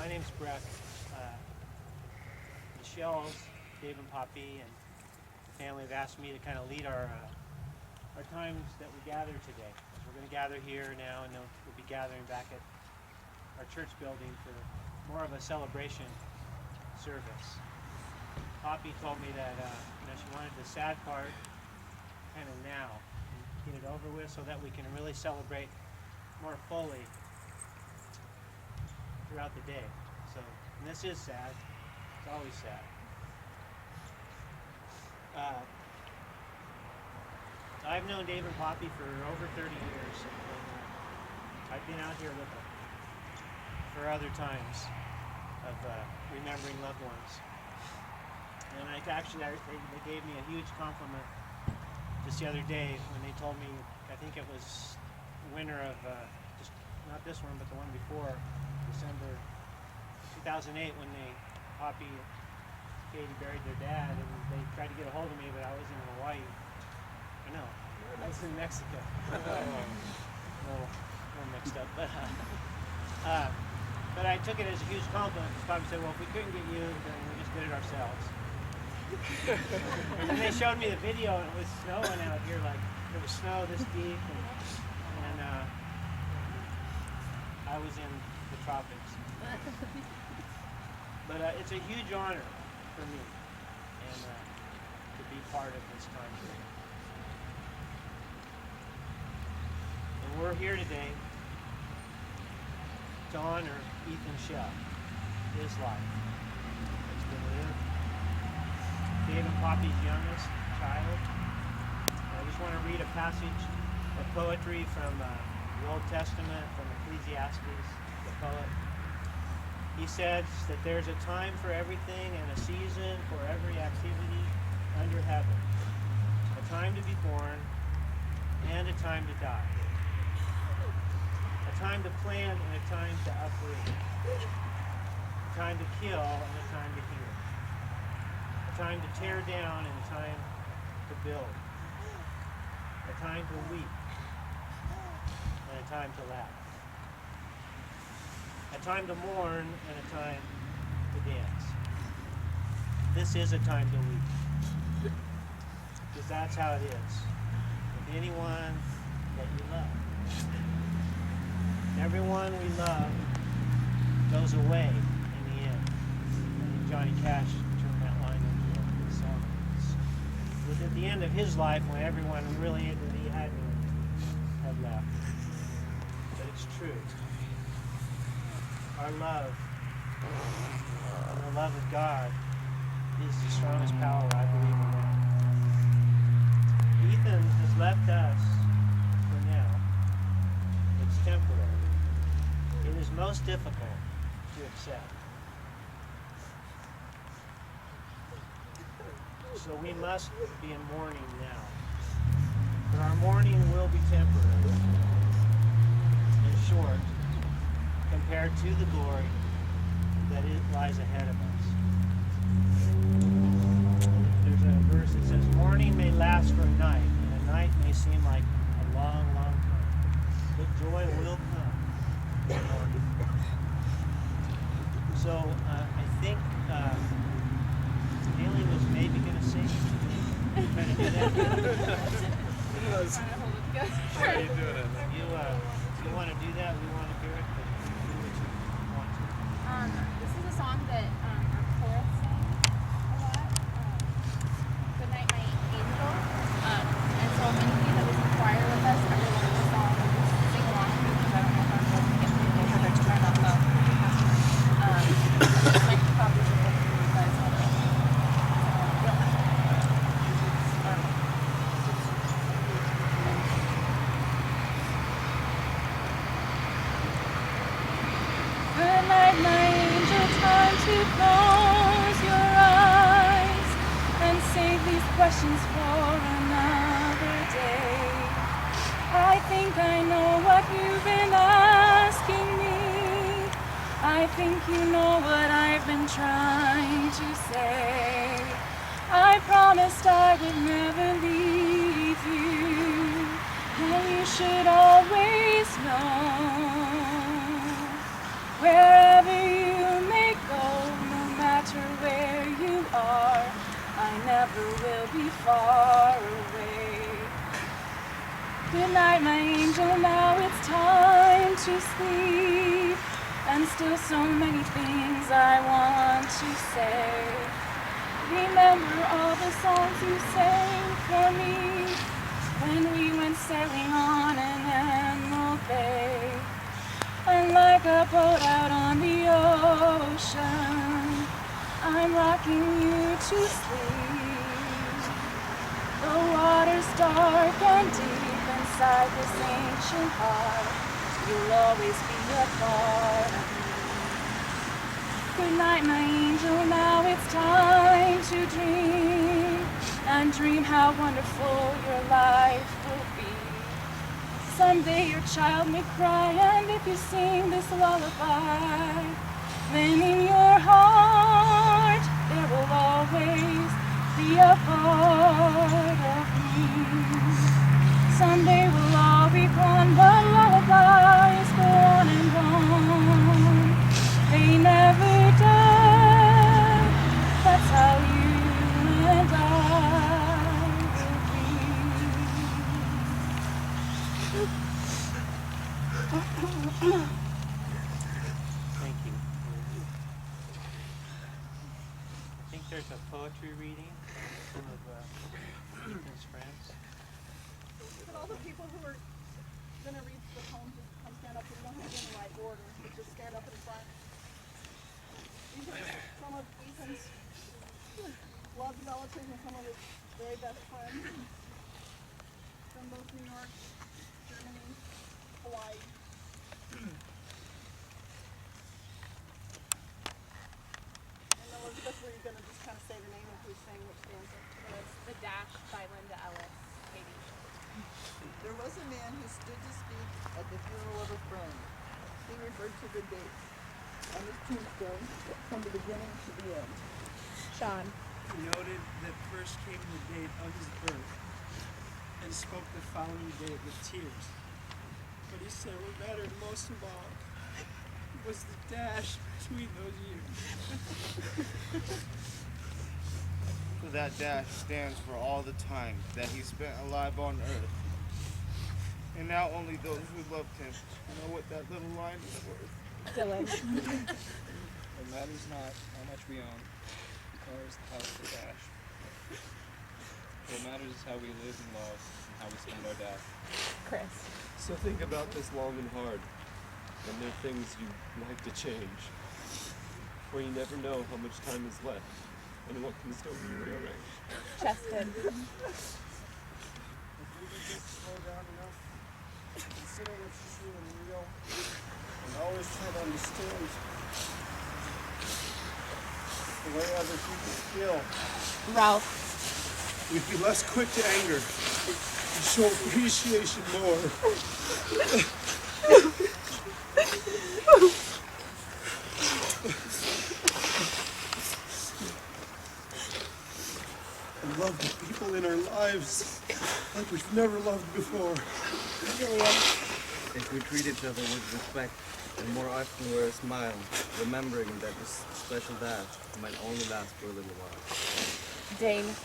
My name's Brett. Michelle, Dave and Poppy, and the family have asked me to kind of lead our times that we gather today. We're going to gather here now, and then we'll be gathering back at our church building for more of a celebration service. Poppy told me that she wanted the sad part kind of now, and get it over with, so that we can really celebrate more fully throughout the day. So, and this is sad. It's always sad. I've known Dave and Poppy for over 30 years. And, I've been out here with them for other times of remembering loved ones. And they gave me a huge compliment just the other day when they told me, I think it was winter of, just not this one, but the one before, December 2008, when Poppy and Katie buried their dad, and they tried to get a hold of me, but I was in Hawaii. I know, I was in Mexico. A little mixed up, but I took it as a huge compliment. Poppy said, well, if we couldn't get you, then we just did it ourselves. And they showed me the video, and it was snowing out here, like there was snow this deep, and I was in the tropics. But it's a huge honor for me, and to be part of this time period. And we're here today to honor Ethan Shell, his life. It's been lived. Dave and Poppy's youngest child. I just want to read a passage of poetry from the Old Testament, from Ecclesiastes, the poet. He says that there's a time for everything and a season for every activity under heaven. A time to be born and a time to die. A time to plant and a time to uproot. A time to kill and a time to heal. A time to tear down and a time to build. A time to weep and a time to laugh. A time to mourn and a time to dance. This is a time to weep. Because that's how it is with anyone that you love. Everyone we love goes away in the end. I think Johnny Cash turned that line into a song. It was at the end of his life when everyone really that he had left. But it's true. Our love and the love of God is the strongest power, I believe, around. Ethan has left us for now. It's temporary. It is most difficult to accept. So we must be in mourning now. But our mourning will be temporary and short compared to the glory that lies ahead of us. There's a verse that says, mourning may last for a night, and a night may seem like a long, long time, but joy will come in the morning. So I think Haley was maybe going to sing. Trying to do that? How are you doing it? You want to do that? We want to hear it, but do what you want to. This is a song that our chorus sings a lot. Good Night, My Angel. And so many of you that was in choir with us, every one of the songs sing along to because I don't know if I'm supposed to get people to turn up though. My copies are open for you guys. Good night, my angel, time to close your eyes and save these questions for another day. I think I know what you've been asking me. I think you know what I've been trying to say. I promised I would never leave you, and you should always know. Wherever you and still so many things I want to say. Remember all the songs you sang for me when we went sailing on an emerald bay. And like a boat out on the ocean, I'm rocking you to sleep. The water's dark and deep inside this ancient heart. You'll always be a part of me. Good night, my angel, now it's time to dream. And dream how wonderful your life will be. Someday your child may cry, and if you sing this lullaby, then in your heart there will always be a part of me. Someday we'll all be gone, but lullabies go on and on. They never die. That's how you and I will be. Thank you. I think there's a poetry reading from some of Ethan's friends. But all the people who are going to read the poem just come stand up. We don't have it in the right order, but just stand up in front. These are some of Ethan's loved relatives and some of his very best friends from both New York, Germany, Hawaii. And Elizabeth, were you going to just kind of say the name of who's saying which stanza? It's The Dash by Linda Ellis, Katie. There was a man who stood to speak at the funeral of a friend. He referred to the dates on his tombstone from the beginning to the end. Sean. He noted that first came the date of his birth and spoke the following date with tears. But he said what mattered most of all was the dash between those years. So that dash stands for all the time that he spent alive on earth. And now only those who loved him know what that little line is worth. Dylan. It matters not how much we own, nor is the house the dash. What matters is how we live and love, and how we spend our dash. Chris. So think about this long and hard, and there are things you'd like to change. For you never know how much time is left, and what can still be rearranged. Cheston. If we could just slow down enough, consider what's true and real, and always try to understand the way other people feel, Ralph. we'd be less quick to anger and show appreciation more. And love the people in our lives like we've never loved before. If we treat each other with respect and more often wear a smile, remembering that this special dash might only last for a little while. Dane.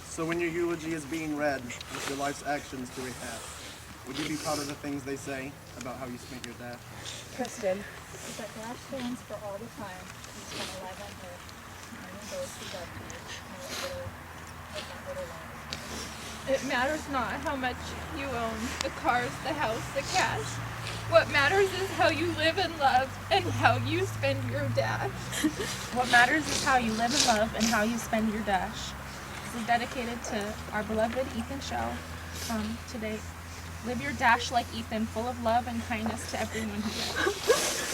So when your eulogy is being read with your life's actions to rehash, would you be proud of the things they say about how you spent your dash? Kristen. That dash stands for all the time you spent alive on earth, and those who loved you, and that little life. It matters not how much you own, the cars, the house, the cash. What matters is how you live and love and how you spend your dash. What matters is how you live and love and how you spend your dash. This is dedicated to our beloved Ethan Shell today. Live your dash like Ethan, full of love and kindness to everyone he met.